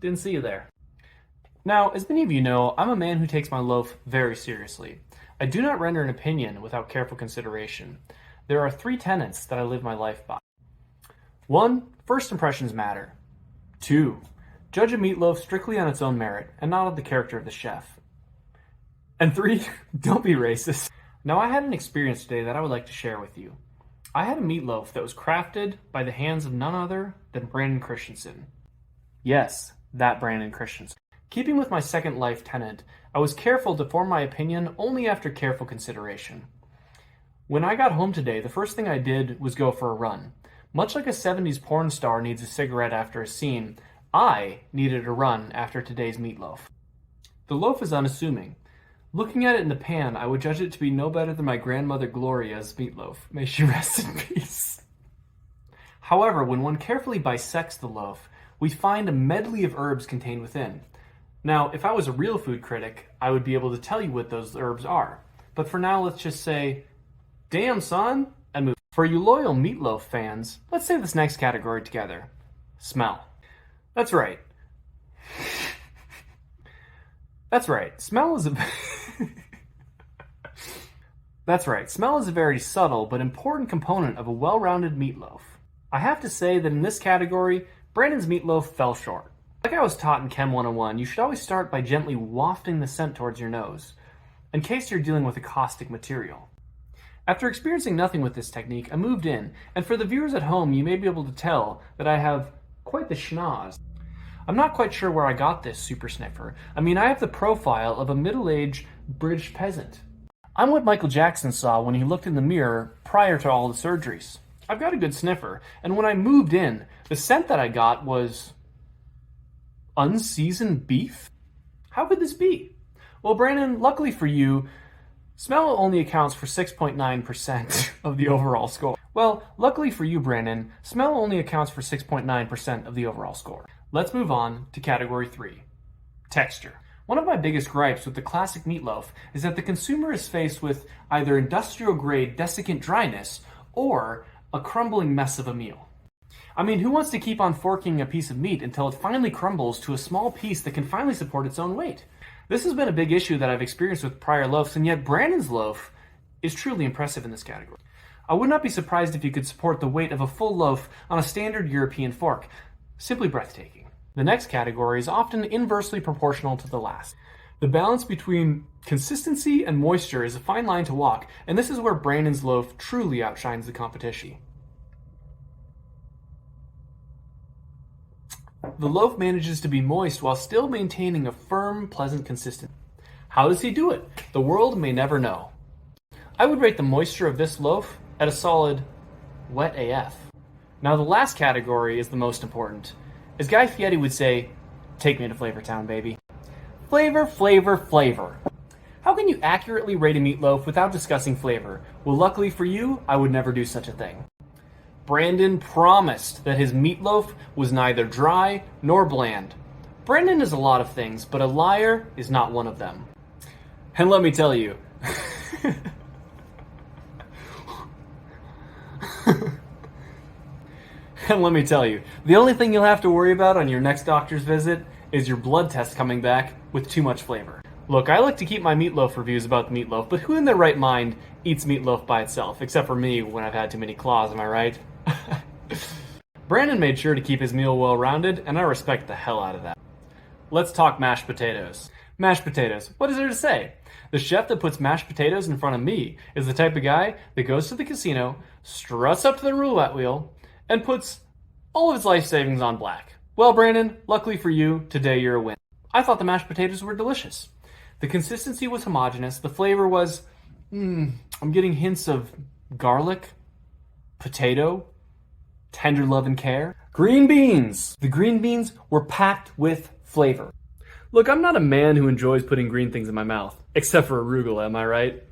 Didn't see you there. Now, as many of you know, I'm a man who takes my loaf very seriously. I do not render an opinion without careful consideration. There are 3 tenets that I live my life by. 1. First impressions matter. 2. Judge a meatloaf strictly on its own merit and not on the character of the chef. And 3. Don't be racist. Now, I had an experience today that I would like to share with you. I had a meatloaf that was crafted by the hands of none other than Brandon Christensen. Yes, that Brandon Christensen. Keeping with my second life tenet, I was careful to form my opinion only after careful consideration. When I got home today, the first thing I did was go for a run. Much like a 70s porn star needs a cigarette after a scene, I needed a run after today's meatloaf. The loaf is unassuming. Looking at it in the pan, I would judge it to be no better than my grandmother Gloria's meatloaf. May she rest in peace. However, when one carefully bisects the loaf, we find a medley of herbs contained within. Now, if I was a real food critic, I would be able to tell you what those herbs are. But for now, let's just say, damn son, and move. For you loyal meatloaf fans, let's say this next category together. Smell. That's right. That's right. Smell is a That's right. Smell is a very subtle but important component of a well-rounded meatloaf. I have to say that in this category, Brandon's meatloaf fell short. Like I was taught in Chem 101, you should always start by gently wafting the scent towards your nose, in case you're dealing with a caustic material. After experiencing nothing with this technique, I moved in, and for the viewers at home, you may be able to tell that I have quite the schnoz. I'm not quite sure where I got this super sniffer. I mean, I have the profile of a middle-aged British peasant. I'm what Michael Jackson saw when he looked in the mirror prior to all the surgeries. I've got a good sniffer, and when I moved in, the scent that I got was unseasoned beef? How could this be? Well, Brandon, luckily for you, smell only accounts for 6.9% of the overall score. Well, luckily for you, Brandon, smell only accounts for 6.9% of the overall score. Let's move on to category 3, texture. One of my biggest gripes with the classic meatloaf is that the consumer is faced with either industrial-grade desiccant dryness or a crumbling mess of a meal. I mean, who wants to keep on forking a piece of meat until it finally crumbles to a small piece that can finally support its own weight? This has been a big issue that I've experienced with prior loaves, and yet Brandon's loaf is truly impressive in this category. I would not be surprised if you could support the weight of a full loaf on a standard European fork. Simply breathtaking. The next category is often inversely proportional to the last. The balance between consistency and moisture is a fine line to walk, and this is where Brandon's loaf truly outshines the competition. The loaf manages to be moist while still maintaining a firm, pleasant consistency. How does he do it? The world may never know. I would rate the moisture of this loaf at a solid wet AF. Now the last category is the most important. As Guy Fieri would say, take me to Flavor Town, baby. Flavor, flavor, flavor. How can you accurately rate a meatloaf without discussing flavor? Well, luckily for you, I would never do such a thing. Brandon promised that his meatloaf was neither dry nor bland. Brandon is a lot of things, but a liar is not one of them. And let me tell you, the only thing you'll have to worry about on your next doctor's visit is your blood test coming back with too much flavor. Look, I like to keep my meatloaf reviews about the meatloaf, but who in their right mind eats meatloaf by itself, except for me when I've had too many claws, am I right? Brandon made sure to keep his meal well-rounded, and I respect the hell out of that. Let's talk mashed potatoes. Mashed potatoes, what is there to say? The chef that puts mashed potatoes in front of me is the type of guy that goes to the casino, struts up to the roulette wheel, and puts all of his life savings on black. Well, Brandon, luckily for you, today you're a win. I thought the mashed potatoes were delicious. The consistency was homogeneous. The flavor was, I'm getting hints of garlic, potato, tender love and care. Green beans! The green beans were packed with flavor. Look, I'm not a man who enjoys putting green things in my mouth, except for arugula, am I right?